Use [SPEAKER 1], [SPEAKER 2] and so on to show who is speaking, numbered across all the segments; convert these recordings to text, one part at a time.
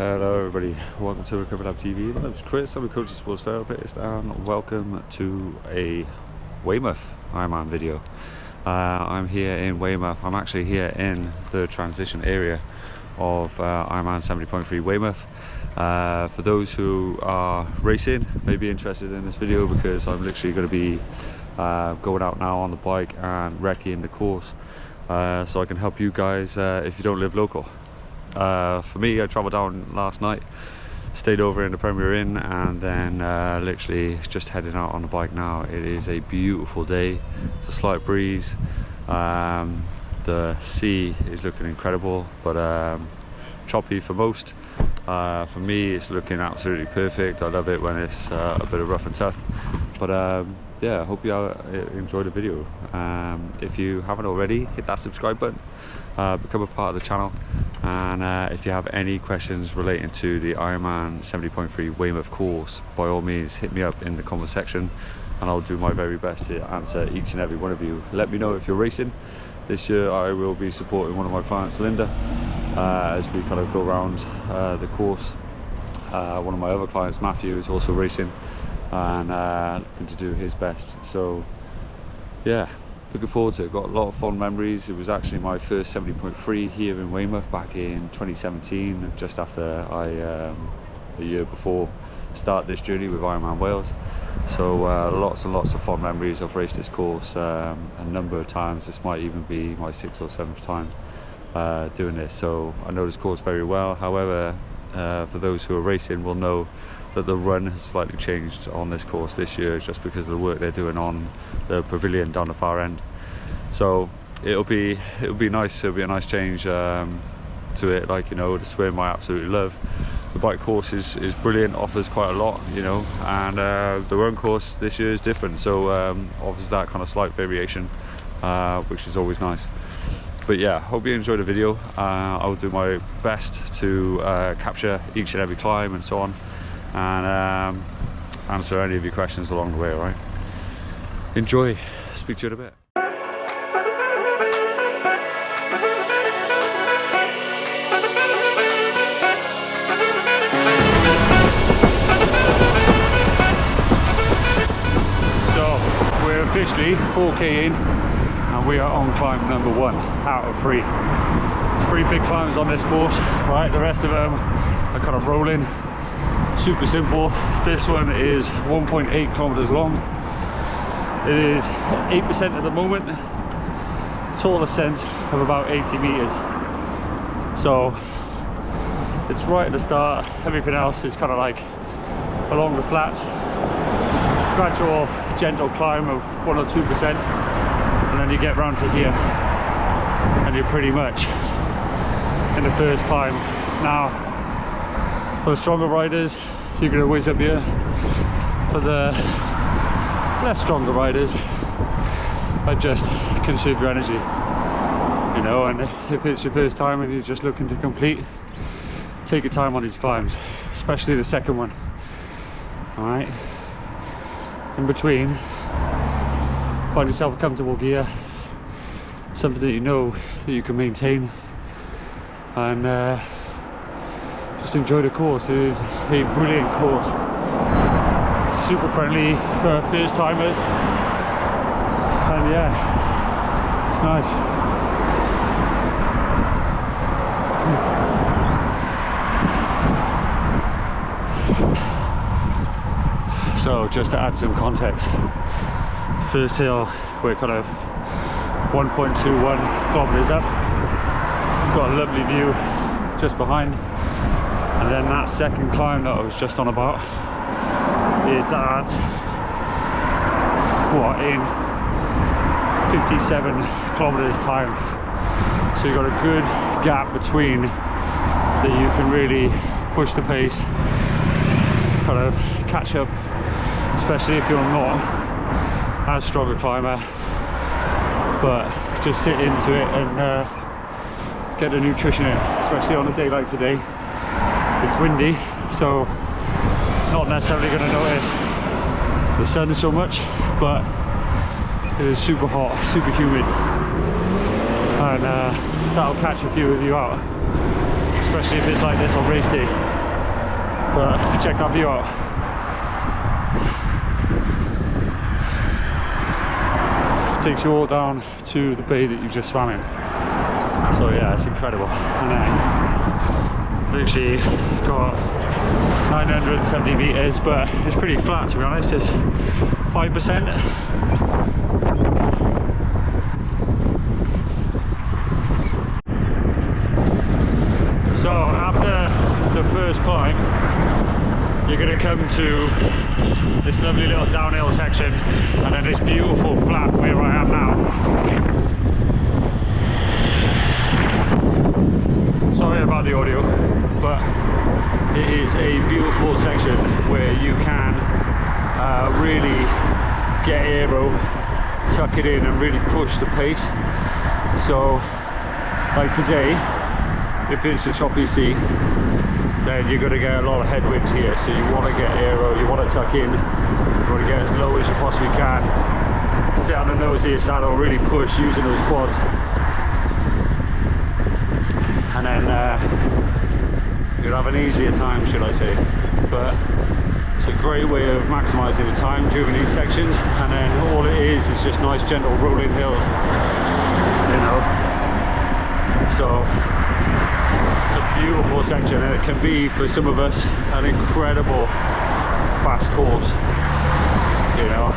[SPEAKER 1] Hello everybody, welcome to Recover Lab TV. My name's Chris, I'm a coach and sports therapist, and welcome to a Weymouth Ironman video. I'm here in Weymouth. I'm actually here in the transition area of Ironman 70.3 Weymouth. For those who are racing, may be interested in this video because I'm literally going to be going out now on the bike and wrecking the course, so I can help you guys if you don't live local. For me, I travelled down last night, stayed over in the Premier Inn, and then literally just heading out on the bike now. It is a beautiful day. It's a slight breeze. The sea is looking incredible, but choppy for most. For me, it's looking absolutely perfect. I love it when it's a bit of rough and tough. But yeah, I hope you enjoyed the video. If you haven't already, hit that subscribe button, become a part of the channel, and if you have any questions relating to the Ironman 70.3 Weymouth course, by all means hit me up in the comment section and I'll do my very best to answer each and every one of you. Let me know if you're racing. This year I will be supporting one of my clients, Linda, as we kind of go around the course. One of my other clients, Matthew, is also racing and looking to do his best. So yeah, looking forward to it. Got a lot of fond memories. It was actually my first 70.3 here in Weymouth back in 2017, just after I a year before start this journey with IRONMAN Wales. So lots and lots of fond memories. I've raced this course a number of times. This might even be my 6th or 7th time doing this, so I know this course very well. However, for those who are racing will know that the run has slightly changed on this course this year, just because of the work they're doing on the pavilion down the far end. So it'll be nice. It'll be a nice change to it. Like, you know, the swim I absolutely love. The bike course is brilliant, offers quite a lot, you know, and the run course this year is different, so offers that kind of slight variation, which is always nice. But yeah, hope you enjoyed the video. I will do my best to capture each and every climb and so on, and answer any of your questions along the way. All right, enjoy. Speak to you in a bit. So we're officially 4K in, and we are on climb number 1 out of 3. 3 big climbs on this course, right? The rest of them are kind of rolling, super simple. This one is 1.8 kilometers long. It is 8% at the moment, total ascent of about 80 meters. So it's right at the start. Everything else is kind of like along the flats, gradual gentle climb of 1 or 2%. And then you get round to here and you're pretty much in the first climb. Now, for the stronger riders, you're going to whiz up here. For the less stronger riders, I just conserve your energy, you know. And if it's your first time and you're just looking to complete, take your time on these climbs, especially the second one. All right, in between, find yourself a comfortable gear, something that you know that you can maintain, and just enjoy the course. It is a brilliant course, super friendly for first timers, and yeah, it's nice. So just to add some context, first hill, we're kind of 1.21 kilometers up. We've got a lovely view just behind, and then that second climb that I was just on about is at what, in 57 kilometers time. So you've got a good gap between that you can really push the pace, kind of catch up, especially if you're not as strong a climber, but just sit into it and get the nutrition in, especially on a day like today. It's windy, so not necessarily going to notice the sun so much, but it is super hot, super humid, and that'll catch a few of you out, especially if it's like this on race day. But check that view out. It takes you all down to the bay that you just swam in. So yeah, it's incredible. And then literally got 970 meters, but it's pretty flat to be honest. It's 5%. So after the first climb, you're going to come to this lovely little downhill section, and then this beautiful flat where I am now. Sorry about the audio, but it is a beautiful section where you can really get aero, tuck it in and really push the pace. So like today, if it's a choppy sea, then you're going to get a lot of headwind here, so you want to get aero, you want to tuck in, you want to get as low as you possibly can, sit on the nose of your saddle, really push using those quads, and then you'll have an easier time, should I say. But it's a great way of maximising the time during these sections, and then all it is just nice gentle rolling hills, you know. So it's a beautiful section, and it can be, for some of us, an incredible fast course, you know.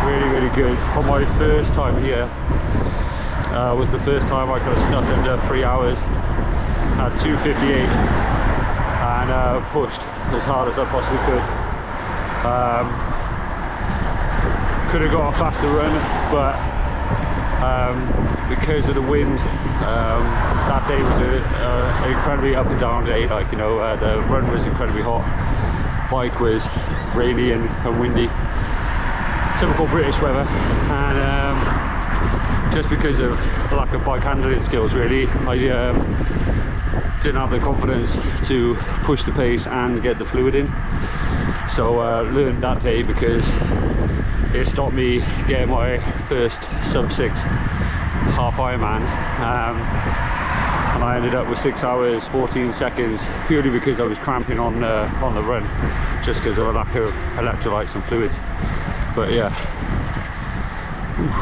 [SPEAKER 1] Really, really good. On my first time here, was the first time I could have snuck under 3 hours at 2:58 and pushed as hard as I possibly could. Could have got a faster run, but because of the wind, that day was an incredibly up and down day. Like, you know, the run was incredibly hot, bike was rainy and windy, typical British weather, and just because of lack of bike handling skills, really, I didn't have the confidence to push the pace and get the fluid in. So learned that day, because it stopped me getting my first sub-6 half Ironman, and I ended up with 6 hours 14 seconds purely because I was cramping on the run, just because of a lack of electrolytes and fluids. But yeah. Oof.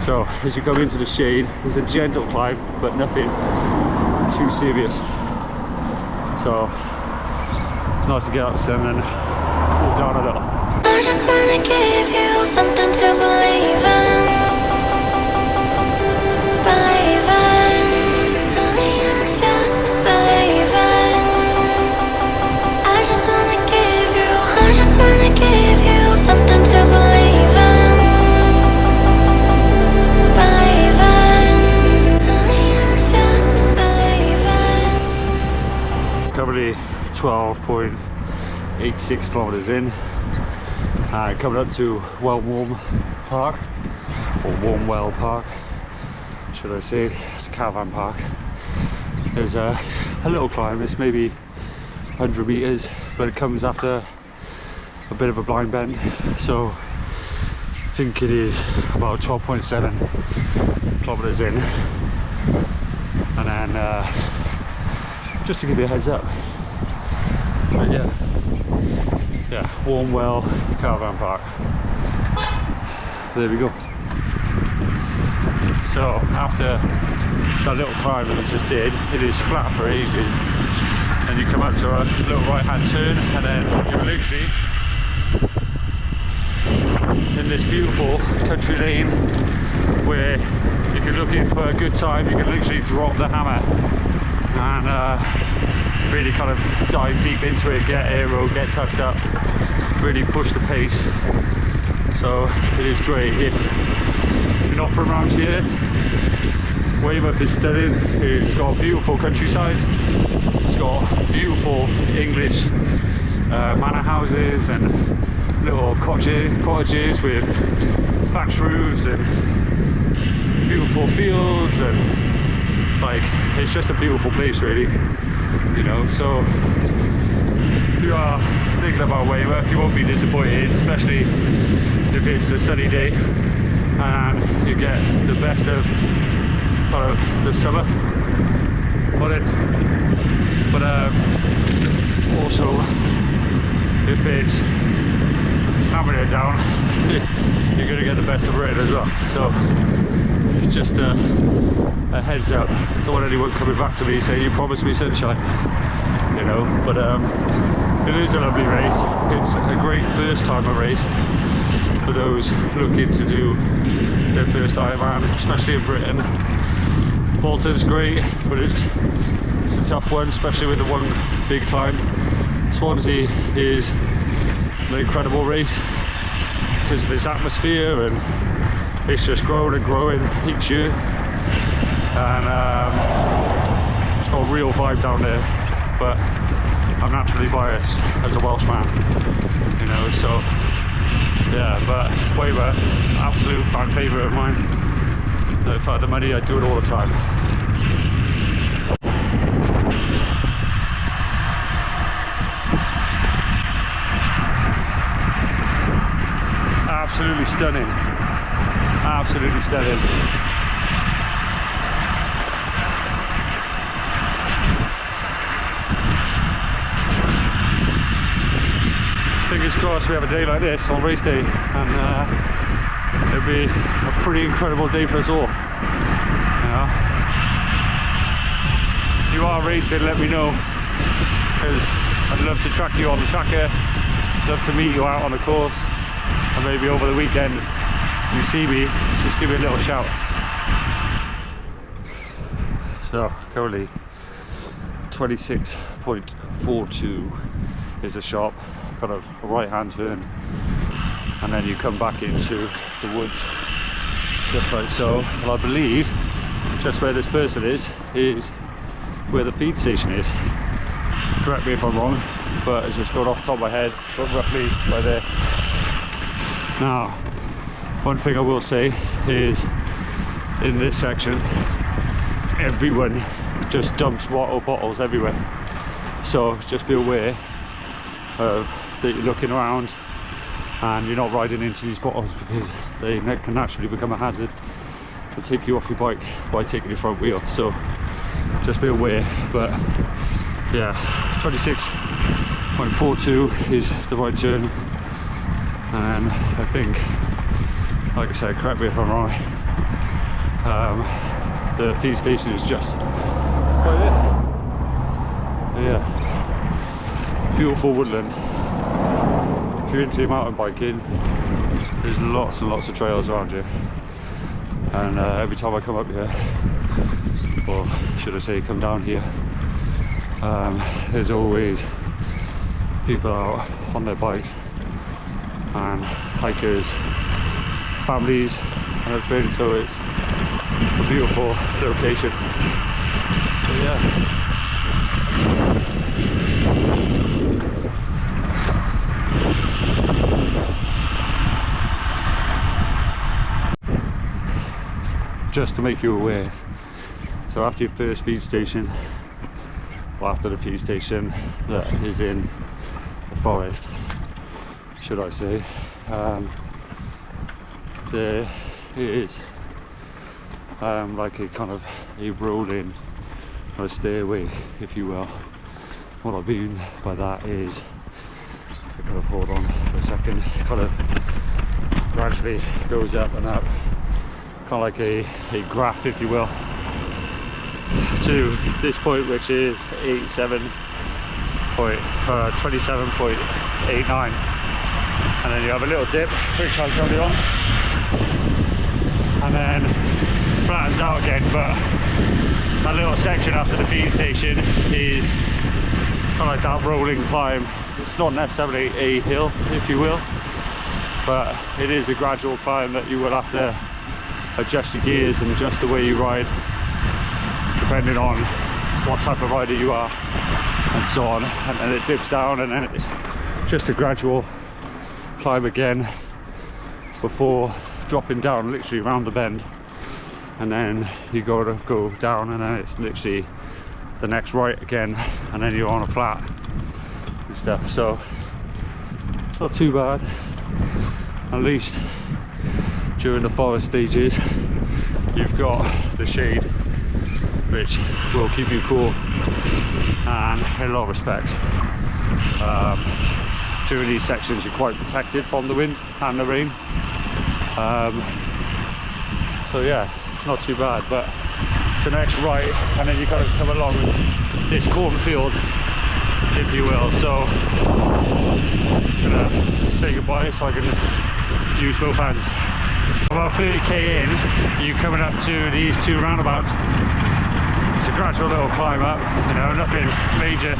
[SPEAKER 1] So as you come into the shade, there's a gentle climb, but nothing too serious. So it's nice to get out the sun and cool down a little.
[SPEAKER 2] I just wanna give you something to believe in. Believe in. Believe in. I just wanna give you something to believe in. Believe in. Believe in.
[SPEAKER 1] Currently 12.86 kilometers in. Coming up to Weymouth Park, or Warmwell Park, should I say. It's a caravan park. There's a little climb, it's maybe 100 meters, but it comes after a bit of a blind bend. So I think it is about 12.7 kilometers in. And then just to give you a heads up, but yeah, Warmwell Caravan Park. There we go. So after that little climb that we just did, it is flat for ages, and you come up to a little right hand turn, and then you're literally in this beautiful country lane where if you're looking for a good time, you can literally drop the hammer and really kind of dive deep into it, get aero, get tucked up, really push the pace. So it is great. If you're not from around here, Weymouth is stunning. It's got beautiful countryside, it's got beautiful English manor houses and little cottages with thatched roofs and beautiful fields, and like, it's just a beautiful place, really, you know. So if you are thinking about Weymouth, you won't be disappointed, especially if it's a sunny day and you get the best of the summer. on it. But also, if it's hammering it down, you're going to get the best of Britain as well. So just a heads up. Don't want anyone coming back to me saying you promised me sunshine, you know. But it is a lovely race. It's a great first timer race for those looking to do their first Ironman, especially in Britain. Bolton's great, but it's a tough one, especially with the one big climb. Swansea is an incredible race because of its atmosphere, and it's just growing and growing each year, and it's got a real vibe down there. But I'm naturally biased as a Welshman, you know, so yeah. But Weymouth, absolute fan favourite of mine. If I had the money, I'd do it all the time. Absolutely stunning. Absolutely stunning. Fingers crossed we have a day like this on race day, and it'll be a pretty incredible day for us all. You know? If you are racing, let me know, because I'd love to track you on the tracker, love to meet you out on the course, and maybe over the weekend you see me, just give me a little shout. So currently 26.42 is the sharp kind of right hand turn, and then you come back into the woods just like so. And I believe just where this person is where the feed station is. Correct me if I'm wrong, but it's just going off the top of my head, but roughly right there. Now, one thing I will say is, in this section, everyone just dumps water bottles everywhere. So just be aware of that you're looking around and you're not riding into these bottles, because they can naturally become a hazard and take you off your bike by taking your front wheel. So just be aware. But yeah, 26.42 is the right turn. And I think, like I said, correct me if I'm wrong, the feed station is just right there. Yeah, beautiful woodland. If you're into mountain biking, there's lots and lots of trails around here, and every time I come up here, or should I say come down here, there's always people out on their bikes, and hikers, families and everything. So it's a beautiful location. So yeah. Just to make you aware, so after your first feed station, or after the feed station that is in the forest, should I say, there is like a kind of a rolling kind of stairway, if you will. What I mean by that is, I kind of hold on for a second, kind of gradually goes up and up, kind of like a graph, if you will, to this point, which is 27.89. And then you have a little dip, which I'll show you on, and then flattens out again. But that little section after the feed station is kind of like that rolling climb. It's not necessarily a hill, if you will, but it is a gradual climb that you will have to adjust your gears and adjust the way you ride, depending on what type of rider you are, and so on. And then it dips down, and then it's just a gradual climb again before dropping down literally around the bend, and then you go down, and then it's literally the next right again, and then you're on a flat and stuff. So not too bad, at least during the forest stages. You've got the shade which will keep you cool and in a lot of respects. During these sections you're quite protected from the wind and the rain. So yeah, it's not too bad, but the next right and then you kind of come along this cornfield, if you will. So I'm gonna say goodbye so I can use both hands. About 30k in, you're coming up to these two roundabouts. It's a gradual little climb up, you know, nothing major,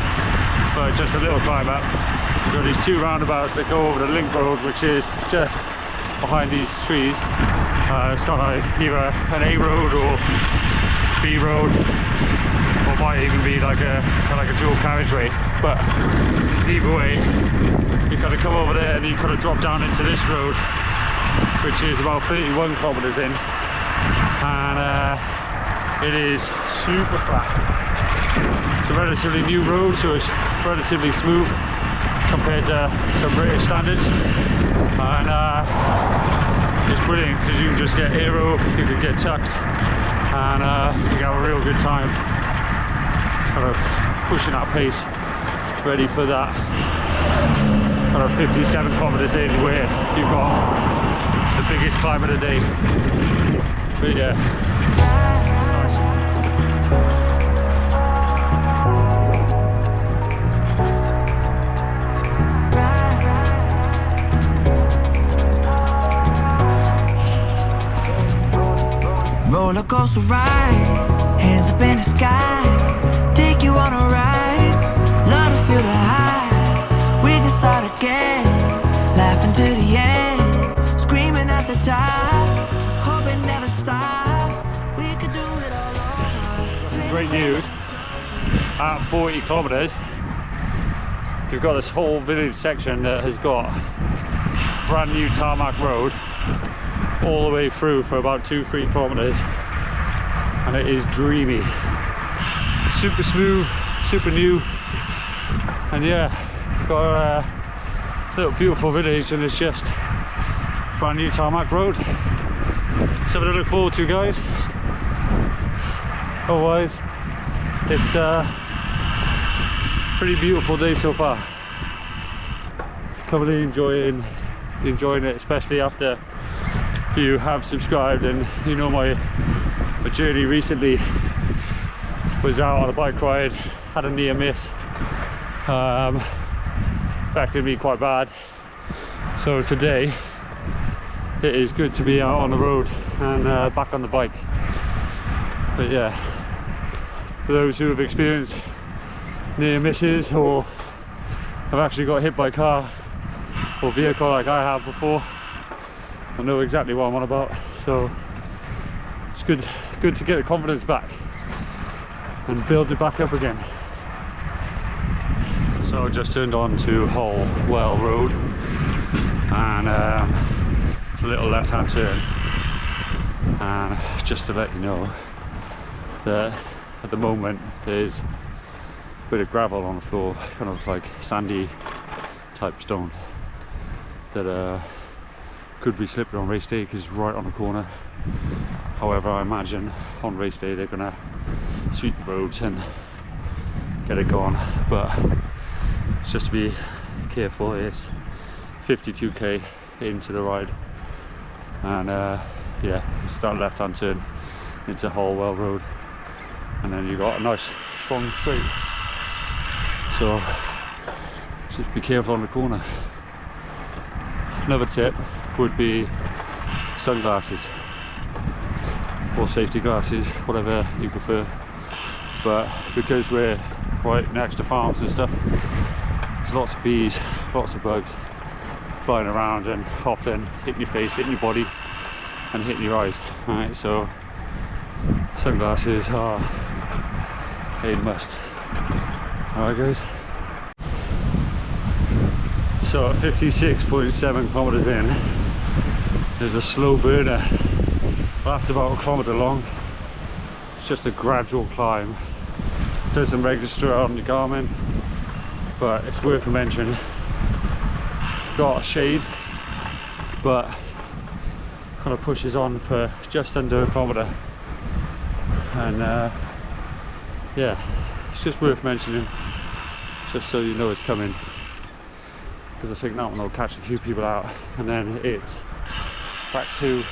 [SPEAKER 1] but just a little climb up. You've got these two roundabouts that go over the link road, which is just behind these trees. It's got like either an A road or B road, or might even be like a dual carriageway. But either way, you kind of come over there and you kind of drop down into this road, which is about 31 kilometers in, and it is super flat. It's a relatively new road, so it's relatively smooth compared to some British standards, and it's brilliant because you can just get aero, you can get tucked, and you can have a real good time kind of pushing that pace, ready for that kind of 57 kilometers in where you've got the biggest climb of the day. But yeah,
[SPEAKER 3] roller coaster ride, hands up in the sky, take you on a ride, love to feel the high, we can start again, laughing to the end, screaming at the top, hope it never stops, we could do it all over.
[SPEAKER 1] great news. At 40 kilometers, we've got this whole village section that has got brand new tarmac road all the way through for about 2-3 kilometers, and it is dreamy, super smooth, super new, and yeah, got a little beautiful village, and it's just brand new tarmac road. Something to look forward to, guys. Otherwise, it's a pretty beautiful day so far. Probably enjoying it, especially after you have subscribed and you know my journey recently was out on a bike ride, had a near miss, affected me quite bad. So today it is good to be out on the road and back on the bike. But yeah, for those who have experienced near misses or have actually got hit by a car or vehicle like I have before, I know exactly what I'm on about. So it's good to get the confidence back and build it back up again. So I just turned on to Well Road, and it's a little left-hand turn, and just to let you know that at the moment there's a bit of gravel on the floor, kind of like sandy type stone that could be slippery on race day because it's right on the corner. However, I imagine on race day they're gonna sweep the roads and get it going, but it's just to be careful. It's 52k into the ride, and yeah, start left hand turn into Well Road, and then you got a nice strong straight, so just be careful on the corner. Another tip would be sunglasses or safety glasses, whatever you prefer, but because we're right next to farms and stuff, there's lots of bees, lots of bugs flying around and often hitting your face, hitting your body and hitting your eyes. Alright, so sunglasses are a must. Alright guys, so at 56.7 kilometers in, there's a slow burner, lasts about a kilometer long. It's just a gradual climb, doesn't register on the Garmin, but it's worth a mention. Got a shade, but kind of pushes on for just under a kilometer, and yeah, it's just worth mentioning, just so you know it's coming, because I think that one will catch a few people out, and then it's back to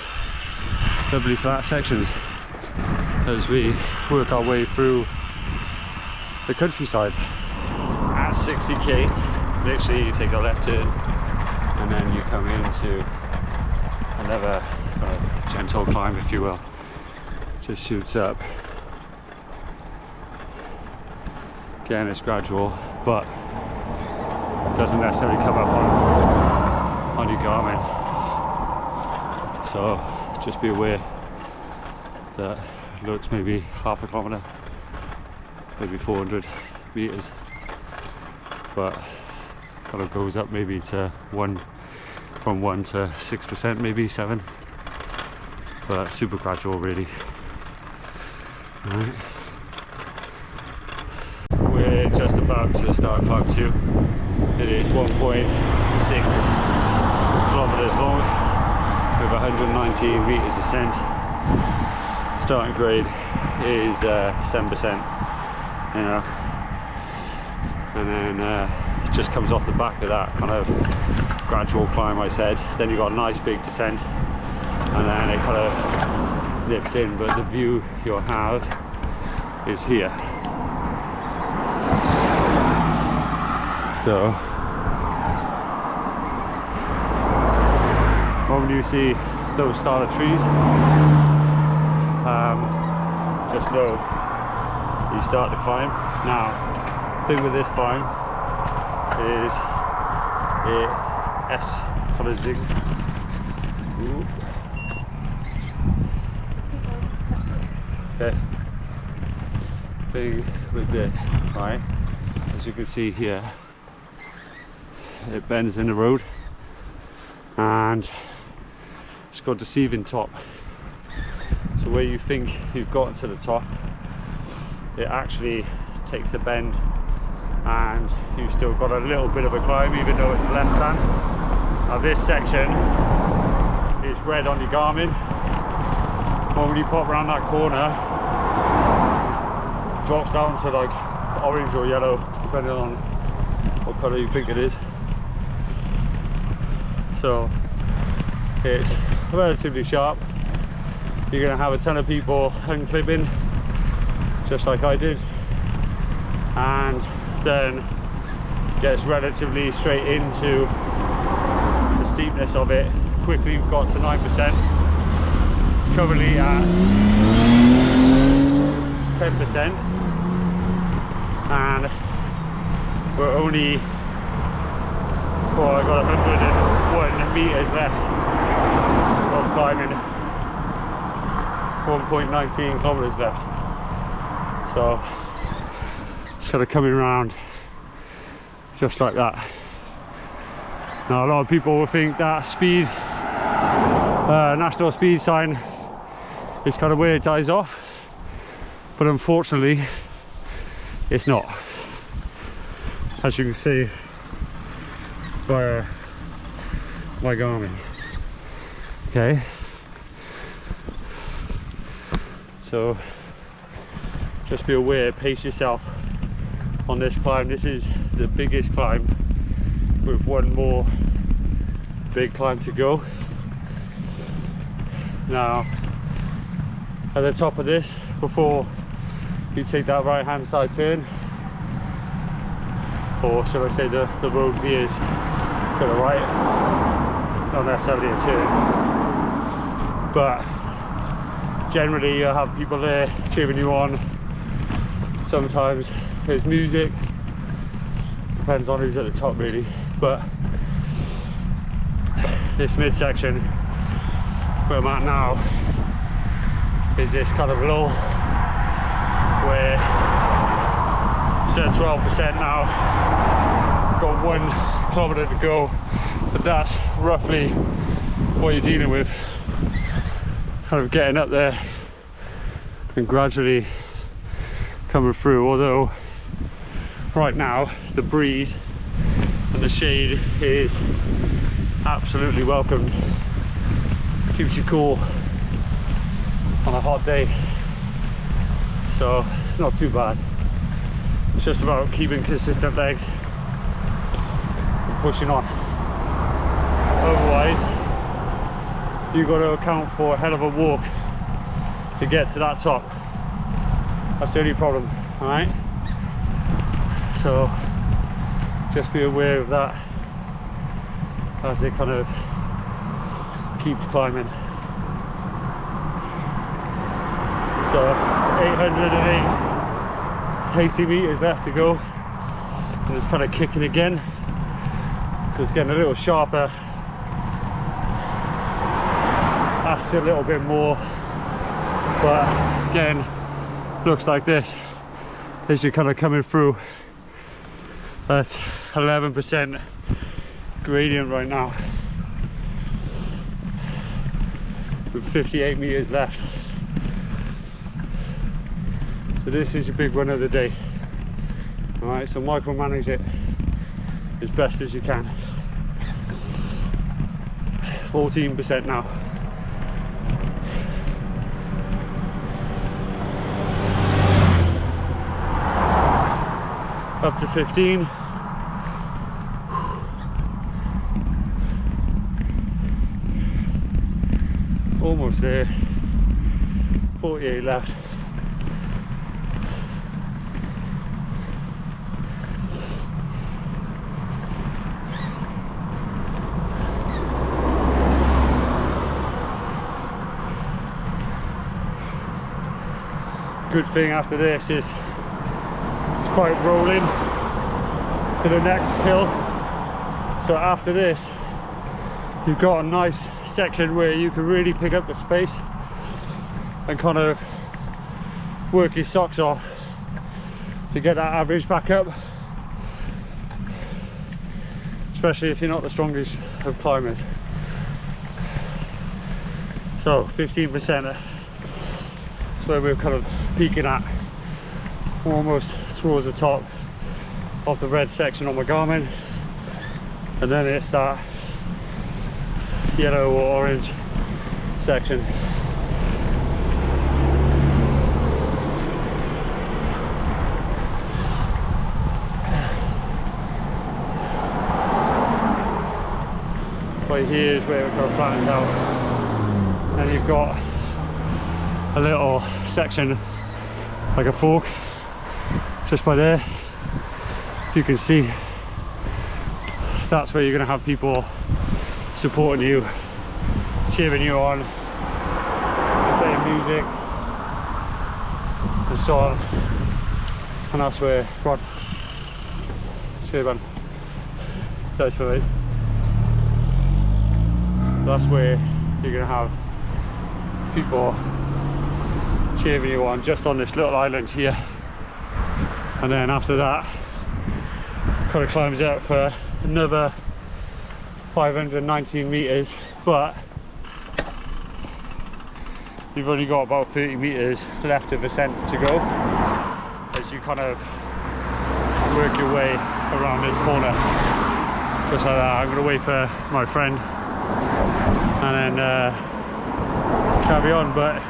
[SPEAKER 1] doubly flat sections as we work our way through the countryside. At 60k, literally you take a left turn and then you come into another gentle climb, if you will. Just shoots up. Again, it's gradual, but doesn't necessarily come up on your Garmin. So just be aware that it looks maybe half a kilometre, maybe 400 meters, but kind of goes up maybe to from 1 to 6%, maybe 7, but super gradual really. Right. We're just about to start climb 2. It is 1.6 kilometers long with 119 meters ascent. Starting grade is 7%, you know, and then it just comes off the back of that kind of gradual climb I said. Then you got a nice big descent, and then it kind of nips in, but the view you'll have is here. So when you see those starter trees, just know you start the climb. Now, the thing with this climb is it kind of zigs. Ooh. Okay. Thing with this, right? As you can see here, it bends in the road, and it's got deceiving top. So where you think you've gotten to the top, it actually takes a bend, and you've still got a little bit of a climb, even though it's less than. Now this section is red on your Garmin. When you pop around that corner, it drops down to like orange or yellow, depending on what colour you think it is. So it's relatively sharp. You're going to have a ton of people unclipping, just like I did, and then gets relatively straight into the steepness of it. Quickly we've got to 9%. It's currently at 10%, and we're only, well, I got 101 meters left of climbing, 1.19 kilometers left. So it's kind of coming around just like that. Now a lot of people will think that speed, national speed sign is kind of where it dies off, but unfortunately it's not, as you can see by my Garmin. Okay, so just be aware, pace yourself on this climb. This is the biggest climb with one more big climb to go. Now at the top of this, before you take that right hand side turn, or shall I say the road veers to the right, not necessarily a turn, but generally you'll have people there cheering you on. Sometimes there's music, depends on who's at the top really, but this midsection where I'm at now is this kind of lull where it's at 12% now. Got 1 kilometer to go, but that's roughly what you're dealing with, kind of getting up there and gradually coming through. Although right now the breeze and the shade is absolutely welcomed, keeps you cool on a hot day, so it's not too bad. It's just about keeping consistent legs and pushing on. Otherwise, you've got to account for a hell of a walk to get to that top. That's the only problem, alright? So just be aware of that as it kind of keeps climbing. So 880 meters left to go, and it's kind of kicking again, so it's getting a little sharper. That's a little bit more, but again, looks like this as you're kind of coming through at 11% gradient right now, with 58 meters left. So this is your big one of the day. Alright, so micromanage it as best as you can. 14% now. Up to 15. Almost there. 48 left. Good thing after this is it's quite rolling to the next hill. So after this, you've got a nice section where you can really pick up the space and kind of work your socks off to get that average back up, especially if you're not the strongest of climbers. So 15%, that's where we're kind of peaking at, almost towards the top of the red section on my Garmin, and then it's that yellow or orange section. Right here is where it kind of flattens out, and you've got a little section like a fork just by there. If you can see, that's where you're going to have people supporting you, cheering you on, playing music and so on. And that's where, come on, cheer man, that's for me. That's where you're going to have people cheering you on just on this little island here. And then after that, kind of climbs out for another 519 meters, but you've only got about 30 meters left of ascent to go as you kind of work your way around this corner, just like that. I'm going to wait for my friend and then carry on, but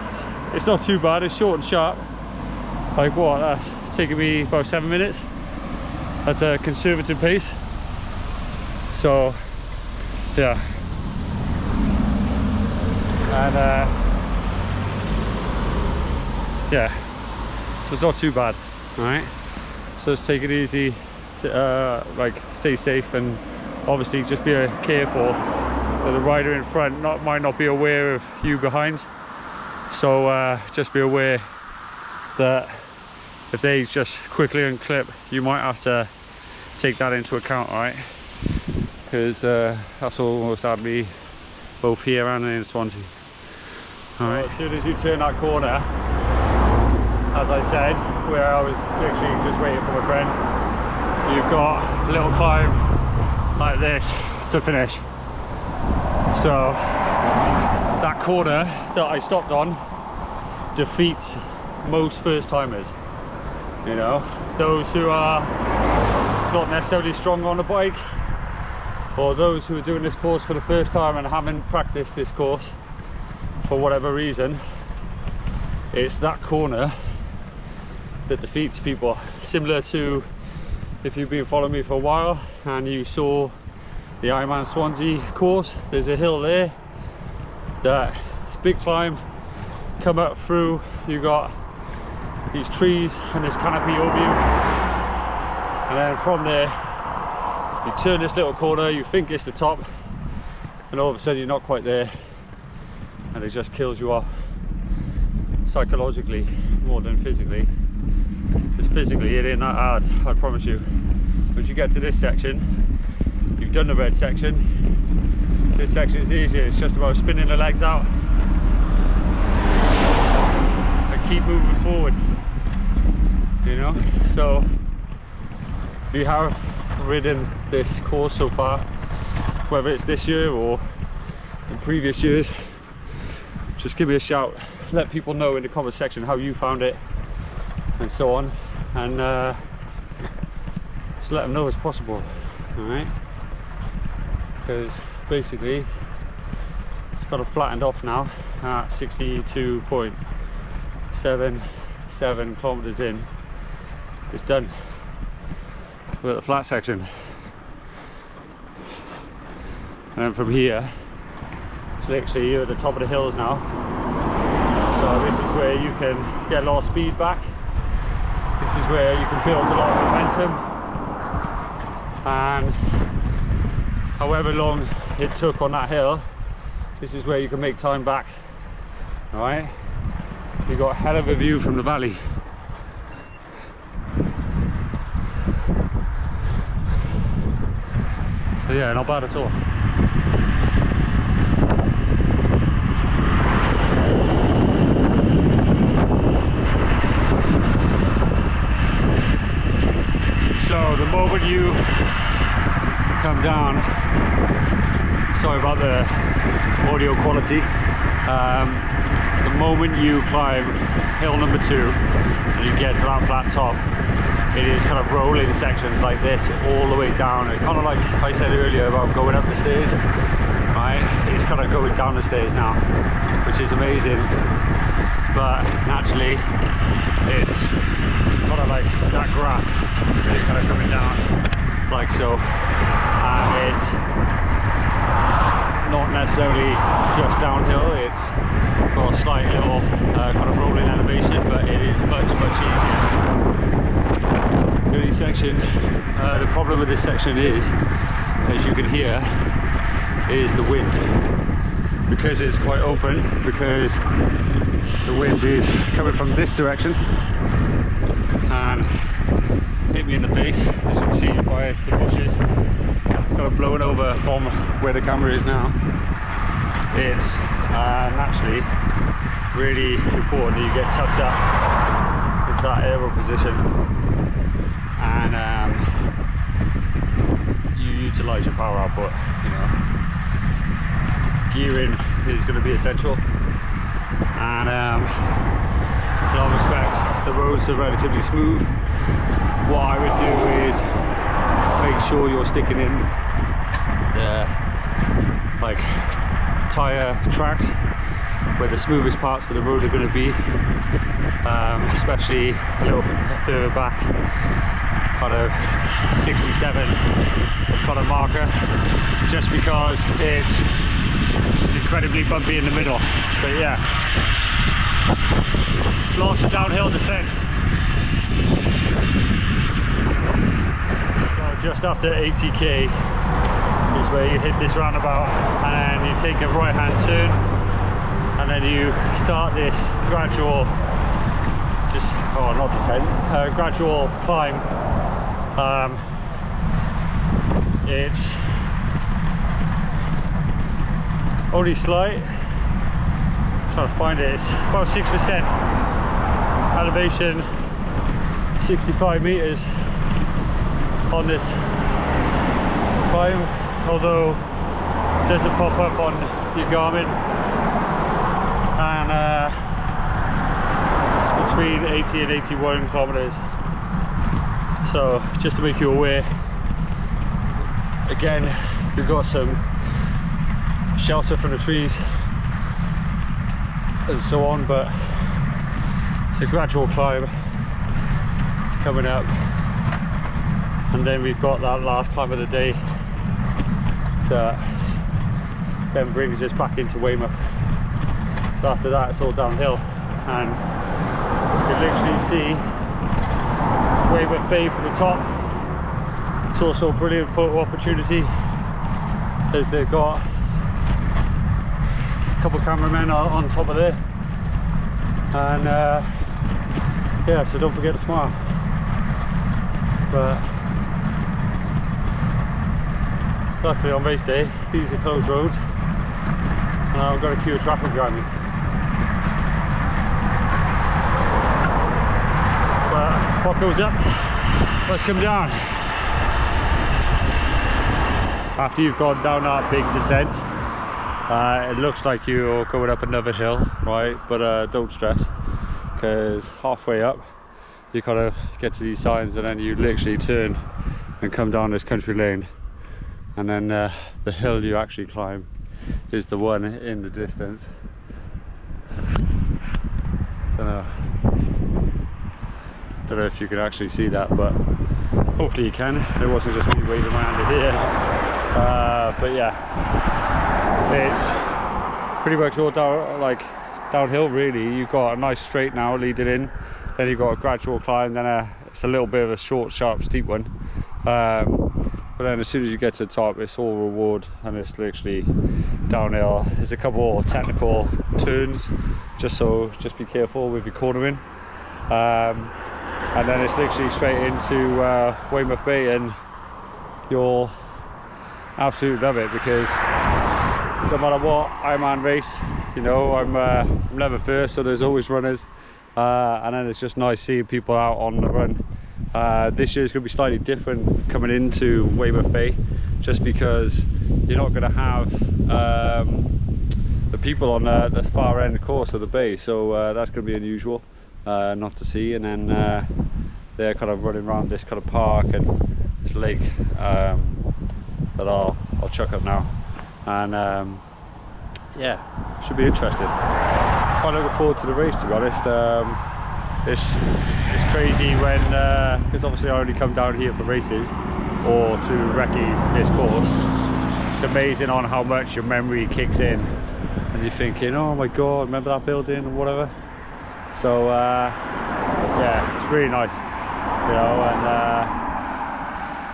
[SPEAKER 1] it's not too bad. It's short and sharp. Like what, that's taking me about 7 minutes. That's a conservative pace, so yeah. And yeah, so it's not too bad. All right, so just take it easy, like stay safe, and obviously just be careful that the rider in front might not be aware of you behind. So just be aware that if they just quickly unclip, you might have to take that into account, alright? Because that's almost had me both here and in Swansea. Alright. So as soon as you turn that corner, as I said, where I was literally just waiting for my friend, you've got a little climb like this to finish. So that corner that I stopped on defeats most first timers. You know, those who are not necessarily strong on a bike, or those who are doing this course for the first time and haven't practiced this course for whatever reason. It's that corner that defeats people. Similar to if you've been following me for a while and you saw the Ironman Swansea course, there's a hill there that it's a big climb, come up through, you got these trees and this canopy over you, and then from there you turn this little corner, you think it's the top, and all of a sudden you're not quite there, and it just kills you off psychologically more than physically. Because physically it ain't that hard, I promise you. Once you get to this section, you've done the red section, this section is easier. It's just about spinning the legs out and keep moving forward, you know. So if you have ridden this course so far, whether it's this year or in previous years, just give me a shout. Let people know in the comment section how you found it and so on, and just let them know it's possible. All right, because basically it's kind of flattened off now at 62.77 kilometers in. It's done with the flat section, and then from here it's literally you're at the top of the hills now. So this is where you can get a lot of speed back. This is where you can build a lot of momentum, and however long it took on that hill, this is where you can make time back. All right, you got a hell of a view from the valley. So yeah, not bad at all. So the moment you come down, sorry about the audio quality, the moment you climb hill number 2 and you get to that flat top, it is kind of rolling sections like this all the way down. It's kind of like I said earlier about going up the stairs, right? It's kind of going down the stairs now, which is amazing, but naturally it's kind of like that graph really kind of coming down like so, and it's not necessarily just downhill, it's got a slight little kind of rolling elevation, but it is much easier. The section, the problem with this section is, as you can hear, is the wind, because it's quite open, because the wind is coming from this direction and hit me in the face, as you can see by the bushes. It's kind of blowing over from where the camera is now. It's naturally really important that you get tucked up into that aero position, and you utilize your power output. You know, gearing is going to be essential, and in all respects the roads are relatively smooth. What I would do is make sure you're sticking in the like tyre tracks where the smoothest parts of the road are going to be, especially a little further back, kind of 67 kind of marker, just because it's incredibly bumpy in the middle. But yeah, lots of downhill descent. So just after 80k is where you hit this roundabout, and you take a right hand turn, and then you start this gradual gradual climb. It's only slight, I'm trying to find it, it's about 6% elevation, 65 meters on this climb, although it doesn't pop up on your Garmin, and it's between 80 and 81 kilometers. So just to make you aware, again, we've got some shelter from the trees and so on, but it's a gradual climb, coming up, and then we've got that last climb of the day that then brings us back into Weymouth. So after that it's all downhill, and you can literally see Weymouth Bay from the top. It's also a brilliant photo opportunity as they've got a couple of cameramen on top of there, and yeah, so don't forget to smile. But luckily on race day these are closed roads, and I've got a queue of traffic behind me. But what goes up must come down. After you've gone down that big descent, it looks like you're going up another hill, right? But don't stress, because halfway up you kind of get to these signs, and then you literally turn and come down this country lane, and then the hill you actually climb is the one in the distance. Don't know if you can actually see that, but hopefully you can. It wasn't just me waving my hand in here. But yeah, it's pretty much all downhill really. You've got a nice straight now leading in, then you've got a gradual climb, then it's a little bit of a short, sharp, steep one. But then as soon as you get to the top, it's all reward, and it's literally downhill. There's a couple of technical turns, just be careful with your cornering. And then it's literally straight into Weymouth Bay, and you'll absolutely love it, because no matter what Ironman race, you know, I'm never first, so there's always runners, and then it's just nice seeing people out on the run. This year is going to be slightly different coming into Weymouth Bay, just because you're not going to have the people on the far end course of the bay, so that's going to be unusual not to see. And then they're kind of running around this kind of park and this lake that I'll chuck up now, and yeah, should be interesting. Quite looking forward to the race, to be honest. It's crazy when, because obviously I only come down here for races or to recce this course. It's amazing on how much your memory kicks in, and you're thinking, oh my god, remember that building or whatever. So yeah, it's really nice, you know, and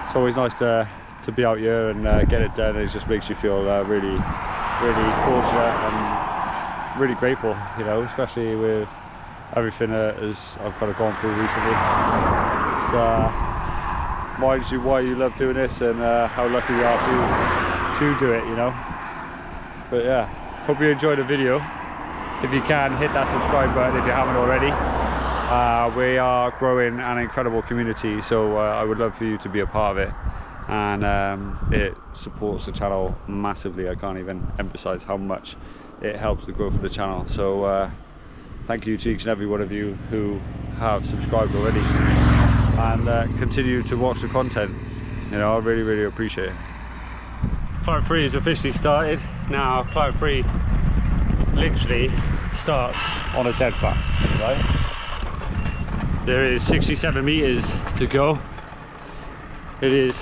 [SPEAKER 1] it's always nice to be out here and get it done. It just makes you feel really fortunate and really grateful, you know, especially with everything as I've kind of gone through recently. It reminds you why you love doing this, and how lucky you are to do it, you know. But yeah, hope you enjoyed the video. If you can, hit that subscribe button if you haven't already. We are growing an incredible community, so I would love for you to be a part of it, and it supports the channel massively. I can't even emphasize how much it helps the growth of the channel. So thank you to each and every one of you who have subscribed already, and continue to watch the content. You know, I really appreciate it. Climb 3 is officially started. Now Climb 3 literally starts on a dead flat, right? There is 67 meters to go. It is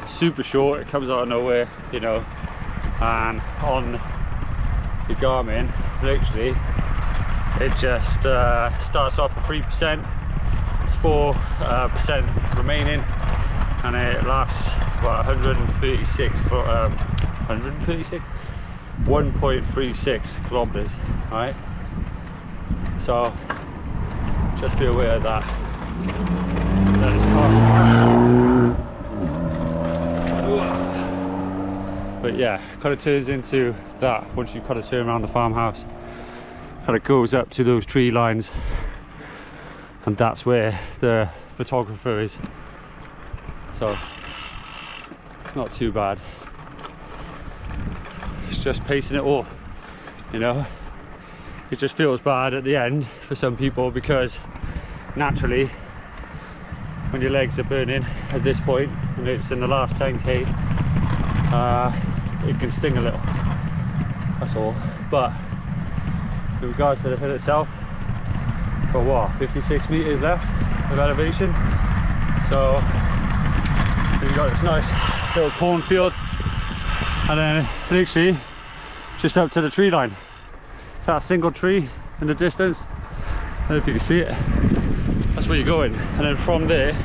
[SPEAKER 1] super short, it comes out of nowhere, you know, and on the Garmin, literally, it just starts off at 3%, it's 4% remaining, and it lasts about 1.36 kilometers, right? So just be aware of that. That is tough. But yeah, kind of turns into that once you kind of turn around the farmhouse. Kind of goes up to those tree lines, and that's where the photographer is. So it's not too bad. It's just pacing it all, you know. It just feels bad at the end for some people, because naturally when your legs are burning at this point and it's in the last 10k, it can sting a little, that's all. But in regards to the hill itself, Got what, 56 meters left of elevation. So we've got this nice little cornfield, and then literally just up to the tree line. It's that single tree in the distance. I don't know if you can see it. That's where you're going, and then from there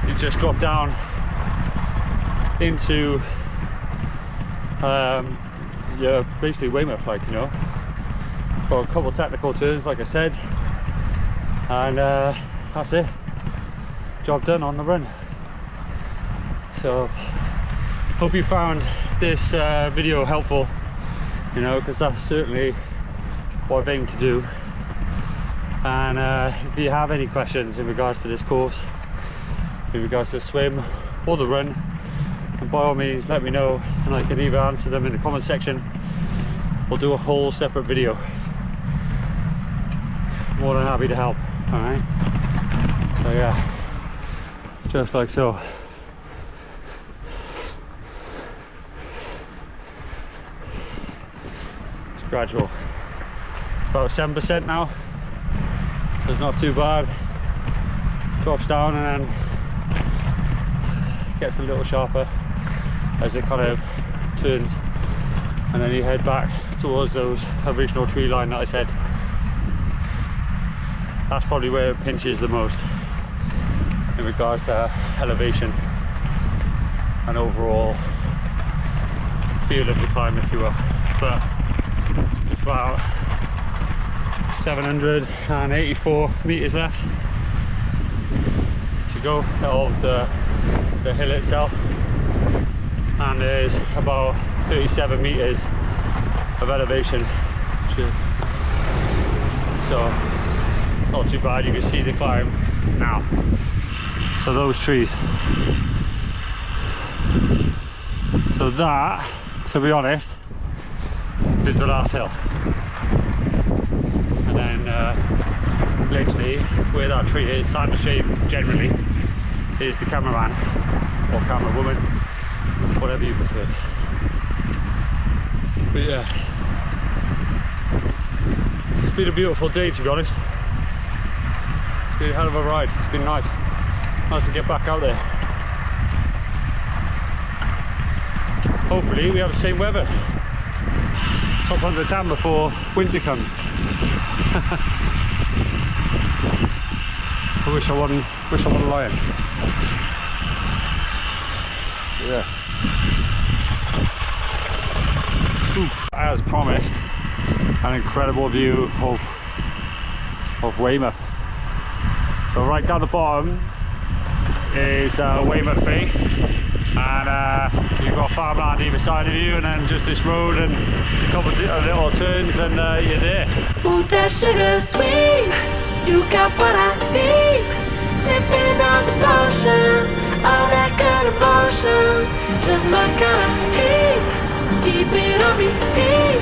[SPEAKER 1] you just drop down into you're basically Weymouth, like, you know. Got a couple technical turns, like I said, and that's it. Job done on the run. So hope you found this video helpful, you know, because that's certainly what I've aimed to do. And if you have any questions in regards to this course, in regards to the swim or the run, and by all means let me know, and I can either answer them in the comment section or do a whole separate video. More than happy to help. All right, so yeah, just like so. It's gradual, about 7% now, so it's not too bad. Drops down and then gets a little sharper as it kind of turns, and then you head back towards those original tree line that I said. That's probably where it pinches the most in regards to elevation and overall feel of the climb, if you will. But it's about 784 meters left to go of the hill itself, and there's about 37 meters of elevation, so it's not too bad. You can see the climb now. So those trees, so that, to be honest, is the last hill, and then literally where that tree is, sat in the shade generally, is the cameraman or camera woman, whatever you prefer. But yeah, it's been a beautiful day, to be honest. It's been a hell of a ride. It's been nice to get back out there. Hopefully we have the same weather, top 100 tan before winter comes. I wish I wasn't lying. Yeah. Oof. As promised, an incredible view of Weymouth. So right down the bottom is Weymouth Bay, and you've got farmland either side of you, and then just this road and a couple of little turns, and you're there.
[SPEAKER 3] Ooh, that sugar sweet, you got what I need. Sipping on the potion, all that good emotion, just my kind of heat. Keep it on repeat,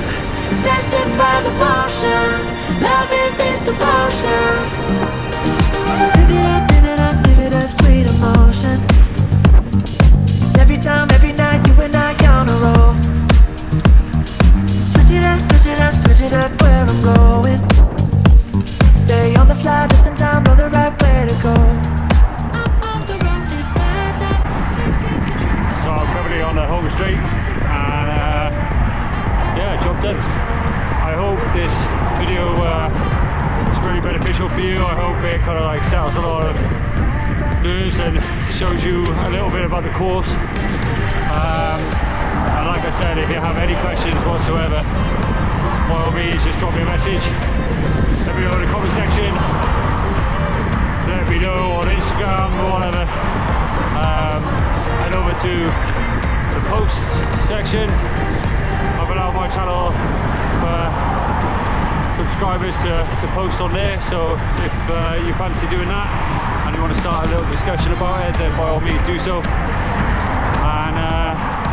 [SPEAKER 3] tested by the motion, loving this devotion. Live it up, sweet emotion. Every time, every night, you and I on a roll. Switch it up where I'm going. Stay on the fly, just in time, know the right way to go. I'm on the road, this magic.
[SPEAKER 1] So I'm currently on the home straight, and yeah, job done. I hope this video is really beneficial for you. I hope it kind of like settles a lot of nerves and shows you a little bit about the course. And like I said, if you have any questions whatsoever, by all means just drop me a message. Let me know in the comment section. Let me know on Instagram or whatever. Head over to the posts section. I've allowed my channel for subscribers to post on there, so if you fancy doing that and you want to start a little discussion about it, then by all means do so. And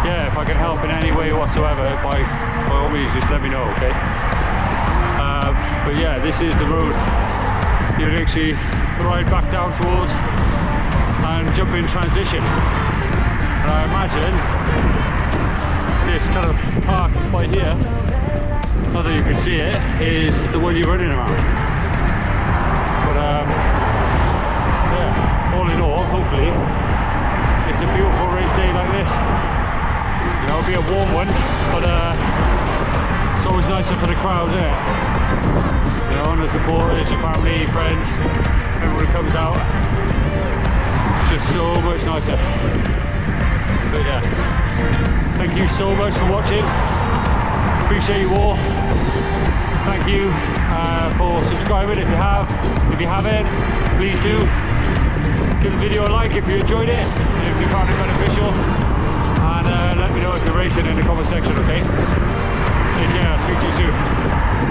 [SPEAKER 1] yeah, if I can help in any way whatsoever, by all means just let me know, okay? But yeah, this is the road you actually ride back down towards and jump in transition. And I imagine this kind of park right here, not that you can see it, is the one you're running around. yeah, all in all, hopefully it's a beautiful race day like this. You know, it'll be a warm one, but it's always nicer for the crowd there. You know, and the supporters, your family, friends, everyone who comes out. Just so much nicer. But yeah, thank you so much for watching. Appreciate you all. Thank you for subscribing if you have. If you haven't, please do. Give the video a like if you enjoyed it, if you found it beneficial, and let me know if you're racing in the comment section, okay? Take care, I'll speak to you soon.